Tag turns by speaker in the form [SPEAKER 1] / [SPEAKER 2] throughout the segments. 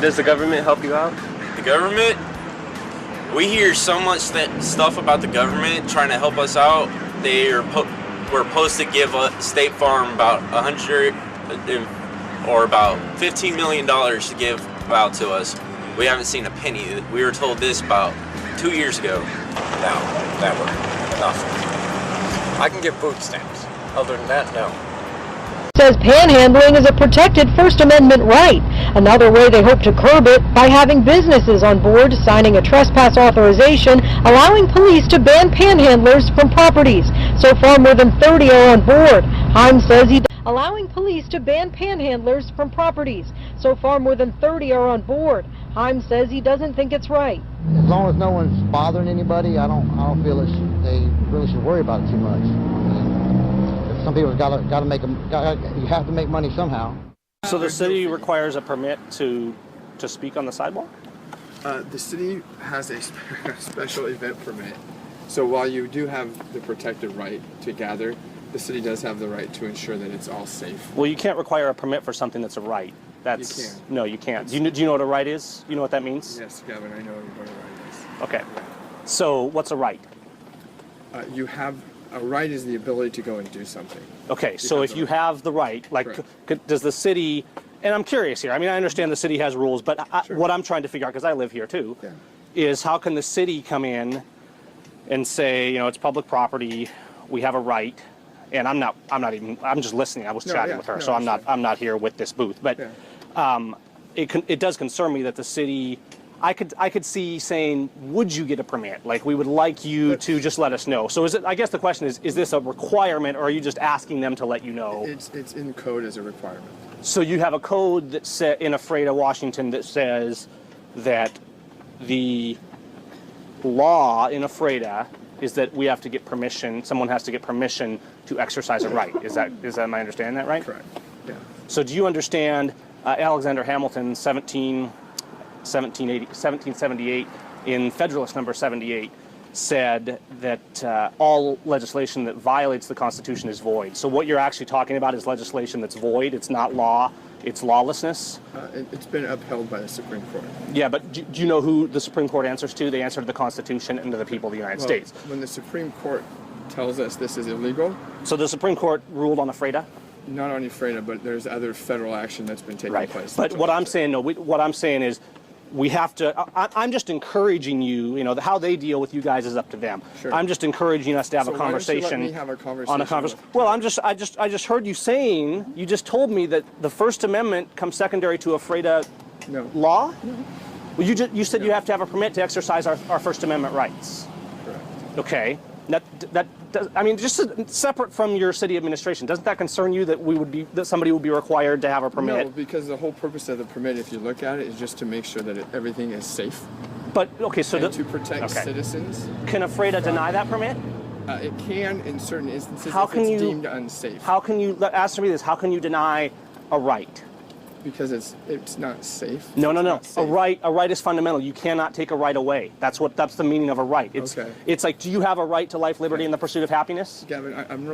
[SPEAKER 1] Does the government help you out?
[SPEAKER 2] The government? We hear so much stuff about the government trying to help us out. We're supposed to give State Farm about about $15 million to give out to us. We haven't seen a penny. We were told this about 2 years ago.
[SPEAKER 3] No, never. Enough. I can give food stamps. Other than that, no.
[SPEAKER 4] Says panhandling is a protected First Amendment right. Another way they hope to curb it by having businesses on board signing a trespass authorization allowing police to ban panhandlers from properties. So far, more than 30 are on board. Heim says allowing police to ban panhandlers from properties. So far, more than 30 are on board. Heim says he doesn't think it's right.
[SPEAKER 5] As long as no one's bothering anybody, I don't feel they really should worry about it too much. Some people you have to make money somehow.
[SPEAKER 6] So the city requires a permit to speak on the sidewalk?
[SPEAKER 7] The city has a special event permit. So while you do have the protected right to gather, the city does have the right to ensure that it's all safe.
[SPEAKER 6] Well, you can't require a permit for something that's a right.
[SPEAKER 7] You can.
[SPEAKER 6] No, you can't. Do you know what a right is? You know what that means?
[SPEAKER 7] Yes, Gavin, I know what a right is.
[SPEAKER 6] Okay. So what's a right?
[SPEAKER 7] You have a right is the ability to go and do something.
[SPEAKER 6] Okay, so if you have the right, like, does the city, and I'm curious here, I mean, I understand the city has rules, but what I'm trying to figure out, because I live here too, is how can the city come in and say, it's public property, we have a right, and I'm just listening, I was chatting with her, so I'm not here with this booth, but it does concern me that the city, I could see saying, would you get a permit? Like, we would like you to just let us know. So I guess the question is this a requirement, or are you just asking them to let you know?
[SPEAKER 7] It's in code as a requirement.
[SPEAKER 6] So you have a code that in Ephrata, Washington, that says that the law in Ephrata is that we have to get permission, someone has to get permission to exercise a right. Is that am I understanding that right?
[SPEAKER 7] Correct, yeah.
[SPEAKER 6] So do you understand Alexander Hamilton, 1778, in Federalist number 78, said that all legislation that violates the Constitution is void. So what you're actually talking about is legislation that's void. It's not law. It's lawlessness.
[SPEAKER 7] It's been upheld by the Supreme Court.
[SPEAKER 6] Yeah, but do you know who the Supreme Court answers to? They answer to the Constitution and to the people of the United States.
[SPEAKER 7] When the Supreme Court tells us this is illegal.
[SPEAKER 6] So the Supreme Court ruled on Ephrata?
[SPEAKER 7] Not on Ephrata, but there's other federal action that's been taking place.
[SPEAKER 6] But what I'm saying, what I'm saying is, we have to. I'm just encouraging you. How they deal with you guys is up to them.
[SPEAKER 7] Sure.
[SPEAKER 6] I'm just encouraging us to have a conversation.
[SPEAKER 7] Why don't you let me have a conversation?
[SPEAKER 6] Well, I just heard you saying. You just told me that the First Amendment comes secondary to Ephrata law. No. Well, you said you have to have a permit to exercise our First Amendment rights.
[SPEAKER 7] Correct.
[SPEAKER 6] Okay. Just separate from your city administration, doesn't that concern you that somebody would be required to have a permit?
[SPEAKER 7] No, because the whole purpose of the permit, if you look at it, is just to make sure that everything is safe.
[SPEAKER 6] But okay, so
[SPEAKER 7] to protect citizens.
[SPEAKER 6] Can Ephrata deny that permit?
[SPEAKER 7] It can in certain instances
[SPEAKER 6] if
[SPEAKER 7] it's deemed unsafe.
[SPEAKER 6] How can you answer me this? How can you deny a right?
[SPEAKER 7] Because it's not safe.
[SPEAKER 6] No. A right is fundamental. You cannot take a right away. That's the meaning of a right. It's like, do you have a right to life, liberty, and the pursuit of happiness?
[SPEAKER 7] Gavin, I'm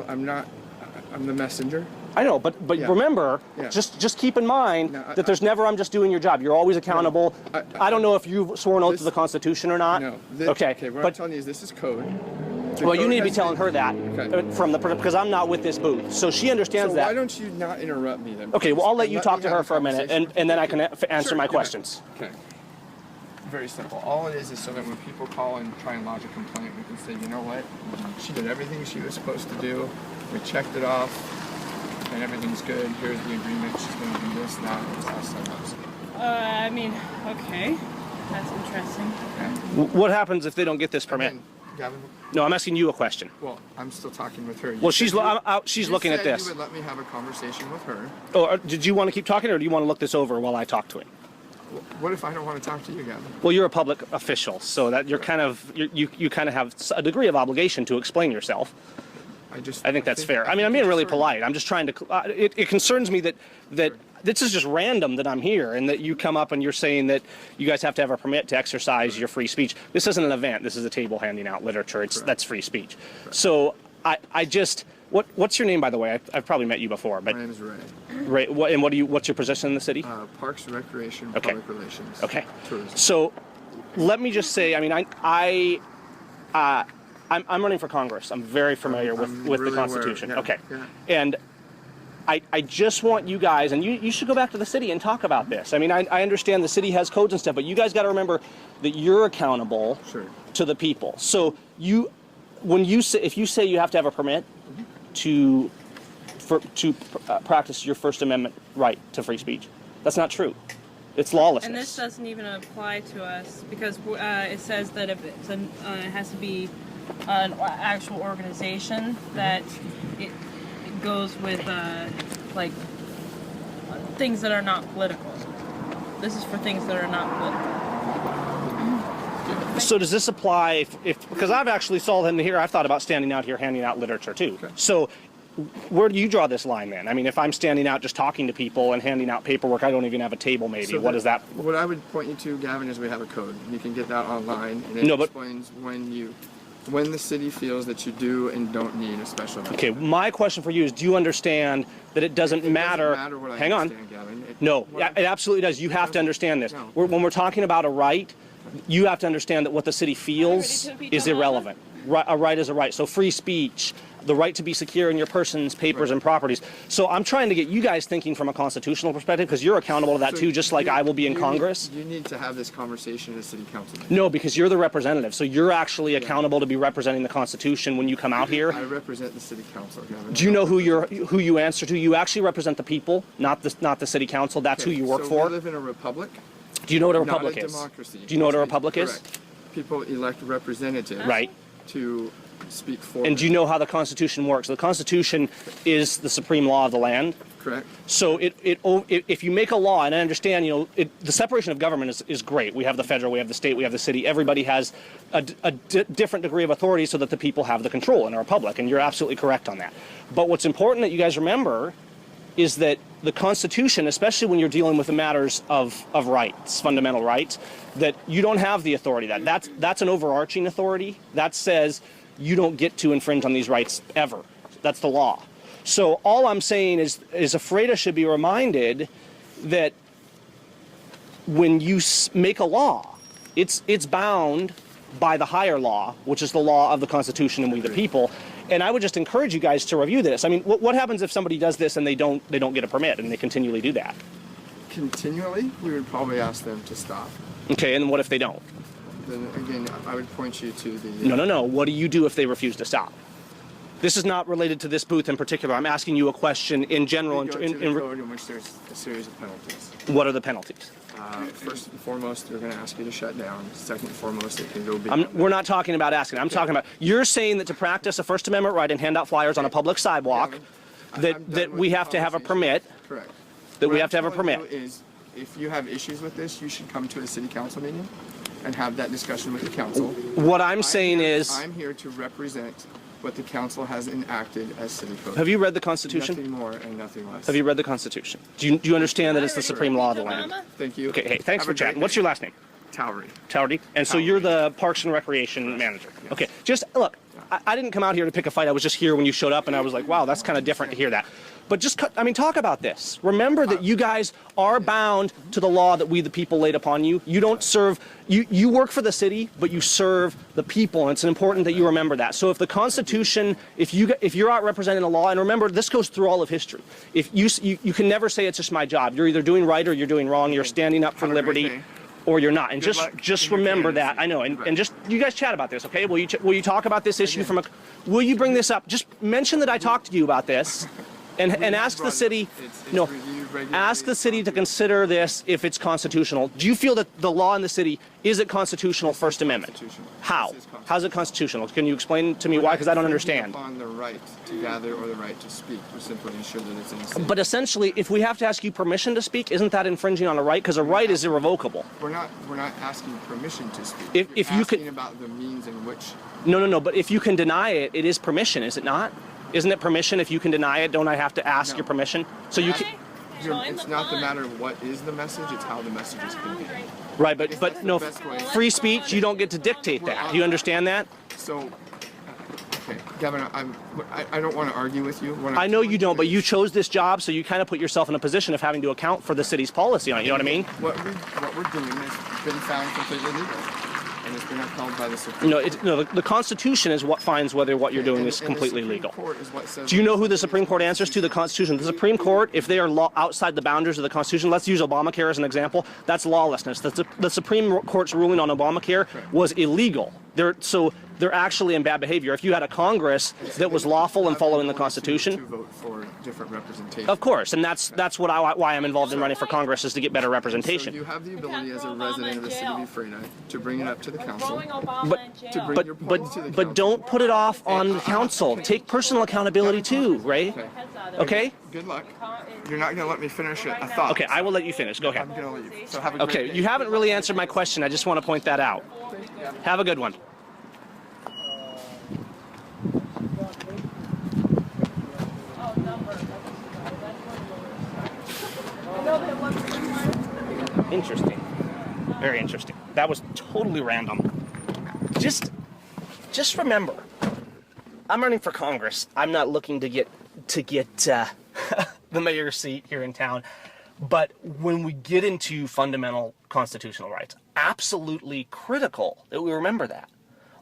[SPEAKER 7] the messenger.
[SPEAKER 6] I know, but remember, just keep in mind that there's never I'm just doing your job. You're always accountable. I don't know if you've sworn oath to the Constitution or not.
[SPEAKER 7] No.
[SPEAKER 6] Okay.
[SPEAKER 7] What I'm telling you is this is code.
[SPEAKER 6] Well, you need to be telling her that because I'm not with this booth, so she understands that.
[SPEAKER 7] So why don't you not interrupt me then?
[SPEAKER 6] Okay, well, I'll let you talk to her for a minute, and then I can answer my questions.
[SPEAKER 7] Okay. Very simple. All it is so that when people call and try and lodge a complaint, we can say, you know what? She did everything she was supposed to do. We checked it off, and everything's good. Here's the agreement. She's going to do this, that, and it's all set up.
[SPEAKER 8] Okay. That's interesting.
[SPEAKER 7] Okay.
[SPEAKER 6] What happens if they don't get this permit?
[SPEAKER 7] Gavin?
[SPEAKER 6] No, I'm asking you a question.
[SPEAKER 7] Well, I'm still talking with her.
[SPEAKER 6] Well, she's looking at this.
[SPEAKER 7] You would let me have a conversation with her.
[SPEAKER 6] Oh, did you want to keep talking, or do you want to look this over while I talk to him?
[SPEAKER 7] What if I don't want to talk to you, Gavin?
[SPEAKER 6] Well, you're a public official, so that you kind of have a degree of obligation to explain yourself. I think that's fair. I mean, I'm being really polite. I'm just trying to. It concerns me that this is just random that I'm here, and that you come up and you're saying that you guys have to have a permit to exercise your free speech. This isn't an event. This is a table handing out literature. That's free speech. So What's your name, by the way? I've probably met you before, but
[SPEAKER 7] My name is Ray.
[SPEAKER 6] Ray, what's your position in the city?
[SPEAKER 7] Parks, Recreation,
[SPEAKER 6] Okay.
[SPEAKER 7] Public Relations.
[SPEAKER 6] Okay.
[SPEAKER 7] Tourism.
[SPEAKER 6] So, let me just say, I mean, I'm running for Congress. I'm very familiar with
[SPEAKER 7] really
[SPEAKER 6] the Constitution.
[SPEAKER 7] aware,
[SPEAKER 6] Okay.
[SPEAKER 7] yeah.
[SPEAKER 6] And I just want you guys, and you should go back to the city and talk about this. I mean, I understand the city has codes and stuff, but you guys got to remember that you're accountable
[SPEAKER 7] Sure.
[SPEAKER 6] to the people. So if you say you have to have a permit to practice your First Amendment right to free speech, that's not true. It's lawlessness.
[SPEAKER 1] And this doesn't even apply to us because it says that if it has to be an actual organization that it goes with like things that are not political. This is for things that are not political.
[SPEAKER 6] So does this apply if because I've actually saw them here, I've thought about standing out here handing out literature too.
[SPEAKER 7] Okay.
[SPEAKER 6] So where do you draw this line then? I mean, if I'm standing out just talking to people and handing out paperwork, I don't even have a table maybe.
[SPEAKER 7] So
[SPEAKER 6] What is that?
[SPEAKER 7] What I would point you to, Gavin, is we have a code. You can get that online, and it
[SPEAKER 6] No, but-
[SPEAKER 7] explains when the city feels that you do and don't need a special permit.
[SPEAKER 6] Okay, my question for you is, do you understand that it doesn't matter?
[SPEAKER 7] Doesn't matter what I
[SPEAKER 6] Hang on.
[SPEAKER 7] understand, Gavin.
[SPEAKER 6] No, it absolutely does. You have to understand this.
[SPEAKER 7] No.
[SPEAKER 6] When we're talking about a right, you have to understand that what the city feels is irrelevant. A right is a right. So free speech, the right to be secure in your person's papers and properties. So I'm trying to get you guys thinking from a constitutional perspective because you're accountable to that
[SPEAKER 7] So
[SPEAKER 6] too, just like I will be in Congress.
[SPEAKER 7] You need to have this conversation as city council.
[SPEAKER 6] No, because you're the representative. So you're actually accountable to be representing the Constitution when you come out here.
[SPEAKER 7] I represent the city council, Gavin.
[SPEAKER 6] Do you know who you answer to? You actually represent the people, not the city council. That's who you work
[SPEAKER 7] so
[SPEAKER 6] for.
[SPEAKER 7] We live in a republic.
[SPEAKER 6] Do you know what a
[SPEAKER 7] Not
[SPEAKER 6] republic
[SPEAKER 7] a
[SPEAKER 6] is?
[SPEAKER 7] democracy.
[SPEAKER 6] Do you know what a republic is?
[SPEAKER 7] Correct. People elect representatives
[SPEAKER 6] Right.
[SPEAKER 7] to speak for
[SPEAKER 6] And do you know how the Constitution works? The Constitution is the supreme law of the land.
[SPEAKER 7] Correct.
[SPEAKER 6] So if you make a law, and I understand, the separation of government is great. We have the federal, we have the state, we have the city. Everybody has a different degree of authority so that the people have the control in a republic, and you're absolutely correct on that. But what's important that you guys remember is that the Constitution, especially when you're dealing with the matters of rights, fundamental rights, that you don't have the authority. That's an overarching authority. That says you don't get to infringe on these rights ever. That's the law. So all I'm saying is Afreda should be reminded that when you make a law, it's bound by the higher law, which is the law of the Constitution and we the people. And I would just encourage you guys to review this. I mean, what happens if somebody does this and they don't get a permit and they continually do that?
[SPEAKER 7] Continually, we would probably ask them to stop.
[SPEAKER 6] Okay, and what if they don't?
[SPEAKER 7] Then again, I would point you to the.
[SPEAKER 6] No. What do you do if they refuse to stop? This is not related to this booth in particular. I'm asking you a question in general.
[SPEAKER 7] We go to the code in which there's a series of penalties.
[SPEAKER 6] What are the penalties?
[SPEAKER 7] First and foremost, they're going to ask you to shut down. Second and foremost, it can go beyond.
[SPEAKER 6] We're not talking about asking. I'm talking about you're saying that to practice a First Amendment right and hand out flyers on a public sidewalk,
[SPEAKER 7] I'm done
[SPEAKER 6] that
[SPEAKER 7] with
[SPEAKER 6] we
[SPEAKER 7] the
[SPEAKER 6] have to have a
[SPEAKER 7] conversation.
[SPEAKER 6] permit.
[SPEAKER 7] Correct.
[SPEAKER 6] That
[SPEAKER 7] What
[SPEAKER 6] we have to
[SPEAKER 7] I'm
[SPEAKER 6] have a
[SPEAKER 7] telling
[SPEAKER 6] permit.
[SPEAKER 7] you is, if you have issues with this, you should come to a city council meeting and have that discussion with the council.
[SPEAKER 6] What I'm saying is,
[SPEAKER 7] I'm here to represent what the council has enacted as city code.
[SPEAKER 6] have you read the Constitution?
[SPEAKER 7] Nothing more and nothing less.
[SPEAKER 6] Have you read the Constitution? Do you understand that it's the supreme law of the land?
[SPEAKER 7] Thank you.
[SPEAKER 6] Okay, hey, thanks
[SPEAKER 7] Have a
[SPEAKER 6] for chatting.
[SPEAKER 7] great
[SPEAKER 6] What's
[SPEAKER 7] day.
[SPEAKER 6] your last name?
[SPEAKER 7] Towery.
[SPEAKER 6] Towerdy. And so you're the Parks and Recreation manager. Okay, just look, I didn't come out here to pick a fight. I was just here when you showed up, and I was like, wow, that's kind of different to hear that. But just, talk about this. Remember that you guys are bound to the law that we, the people, laid upon you. You don't serve, you work for the city, but you serve the people, and it's important that you remember that. So if the Constitution, if you're out representing the law, and remember, this goes through all of history. If you can never say it's just my job. You're either doing right or you're doing wrong. You're standing up for
[SPEAKER 7] Have a great
[SPEAKER 6] liberty.
[SPEAKER 7] day.
[SPEAKER 6] Or you're not, and
[SPEAKER 7] Good
[SPEAKER 6] just
[SPEAKER 7] luck in your
[SPEAKER 6] remember
[SPEAKER 7] candidacy.
[SPEAKER 6] that. I know, and
[SPEAKER 7] Right.
[SPEAKER 6] just you guys chat about this, okay? Will you talk about this issue from a? Will you bring this up? Just mention that I talked to you about this, and ask the city. No, ask the city to consider this if it's constitutional. Do you feel that the law in the city is it constitutional? First Amendment.
[SPEAKER 7] Constitutional.
[SPEAKER 6] How?
[SPEAKER 7] This is constitutional.
[SPEAKER 6] How's it constitutional? Can you explain to me why? Because I don't understand.
[SPEAKER 7] Upon the right to gather or the right to speak, we simply ensure that it's in the city.
[SPEAKER 6] But essentially, if we have to ask you permission to speak, isn't that infringing on a right? Because a right is irrevocable.
[SPEAKER 7] We're not asking permission to speak.
[SPEAKER 6] If
[SPEAKER 7] You're
[SPEAKER 6] you could-
[SPEAKER 7] asking about the means in which.
[SPEAKER 6] No. But if you can deny it, it is permission, is it not? Isn't it permission? If you can deny it, don't I have to ask
[SPEAKER 7] No.
[SPEAKER 6] your permission? So you can.
[SPEAKER 7] It's not the matter of what is the message; it's how the message is conveyed.
[SPEAKER 6] Right, but
[SPEAKER 7] That's the
[SPEAKER 6] no,
[SPEAKER 7] best way.
[SPEAKER 6] free speech, you don't get to dictate that. Do you understand that?
[SPEAKER 7] So, Okay, Gavin, I don't want to argue with you.
[SPEAKER 6] I know you don't, but you chose this job, so you kind of put yourself in a position of having to account for the city's policy on it. You know what I mean?
[SPEAKER 7] What we're doing has been found completely legal, and it's been upheld by the Supreme Court.
[SPEAKER 6] The Constitution is what finds whether what you're doing is completely legal. Do you know who the Supreme Court answers to? The Constitution. The Supreme Court, if they are outside the boundaries of the Constitution, let's use Obamacare as an example, that's lawlessness. The Supreme Court's ruling on Obamacare was illegal. They're actually in bad behavior. If you had a Congress that was lawful and following the Constitution,
[SPEAKER 7] to vote for different representation.
[SPEAKER 6] of course, and that's why I'm involved in running for Congress, is to get better representation.
[SPEAKER 7] So you have the ability as a resident of the city of Ephrata to bring it up to the council.
[SPEAKER 6] But don't put it off on the council. Take personal accountability too, Ray. Okay?
[SPEAKER 7] Good luck. You're not going to let me finish a thought.
[SPEAKER 6] Okay, I will let you finish. Go ahead.
[SPEAKER 7] I'm going to leave. So have a great
[SPEAKER 6] Okay,
[SPEAKER 7] day.
[SPEAKER 6] you haven't really answered my question. I just want to point that out. Have a good one. Interesting. Very interesting. That was totally random. Just remember, I'm running for Congress. I'm not looking to get the mayor's seat here in town. But when we get into fundamental constitutional rights, absolutely critical that we remember that.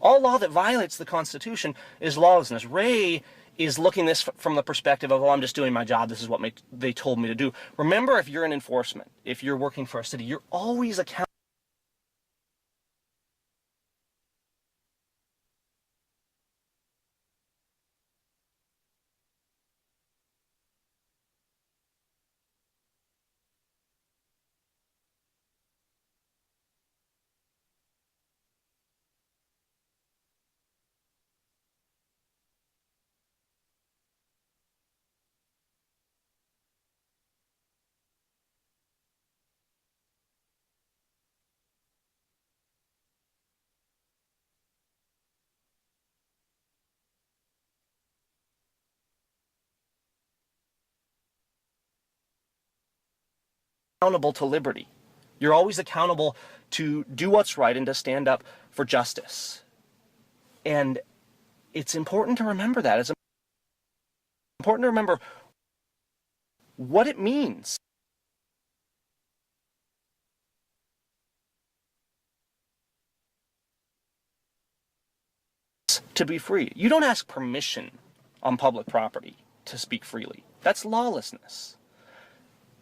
[SPEAKER 6] All law that violates the Constitution is lawlessness. Ray is looking this from the perspective of, oh, I'm just doing my job. This is what they told me to do. Remember, if you're in enforcement, if you're working for a city, you're always accountable to liberty. You're always accountable to do what's right and to stand up for justice. And it's important to remember that. It's important to remember what it means to be free. You don't ask permission on public property to speak freely. That's lawlessness.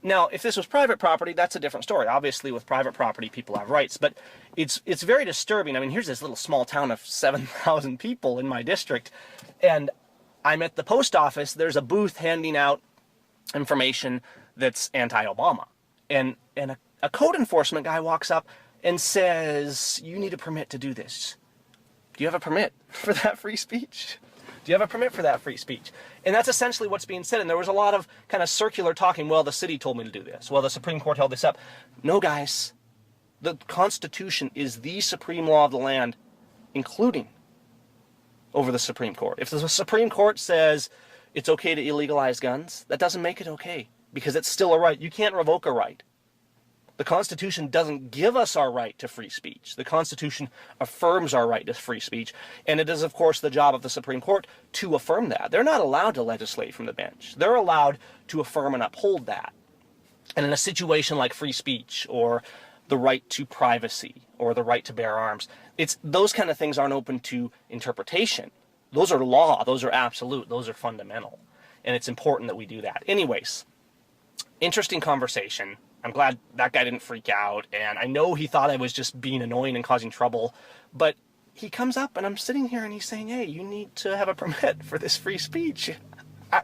[SPEAKER 6] Now, if this was private property, that's a different story. Obviously, with private property, people have rights, but it's very disturbing. I mean, here's this little small town of 7,000 people in my district, and I'm at the post office. There's a booth handing out information that's anti-Obama, and a code enforcement guy walks up and says, "You need a permit to do this. Do you have a permit for that free speech? Do you have a permit for that free speech?" And that's essentially what's being said. And there was a lot of kind of circular talking. Well, the city told me to do this. Well, the Supreme Court held this up. No, guys. The Constitution is the supreme law of the land, including over the Supreme Court. If the Supreme Court says it's okay to illegalize guns, that doesn't make it okay, because it's still a right. You can't revoke a right. The Constitution doesn't give us our right to free speech. The Constitution affirms our right to free speech, and it is, of course, the job of the Supreme Court to affirm that. They're not allowed to legislate from the bench. They're allowed to affirm and uphold that. And in a situation like free speech or the right to privacy or the right to bear arms, those kind of things aren't open to interpretation. Those are law. Those are absolute. Those are fundamental. And it's important that we do that. Anyways, interesting conversation. I'm glad that guy didn't freak out, and I know he thought I was just being annoying and causing trouble, but he comes up and I'm sitting here and he's saying, "Hey, you need to have a permit for this free speech."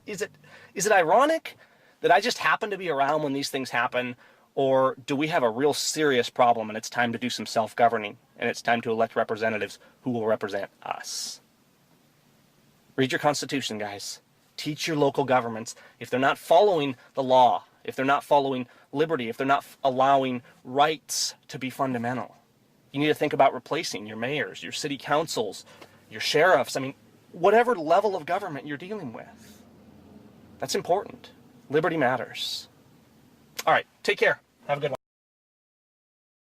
[SPEAKER 6] Is it ironic that I just happen to be around when these things happen, or do we have a real serious problem and it's time to do some self-governing and it's time to elect representatives who will represent us? Read your Constitution, guys. Teach your local governments. If they're not following the law, if they're not following liberty, if they're not allowing rights to be fundamental, you need to think about replacing your mayors, your city councils, your sheriffs. I mean, whatever level of government you're dealing with. That's important. Liberty matters. All right, take care. Have a good one.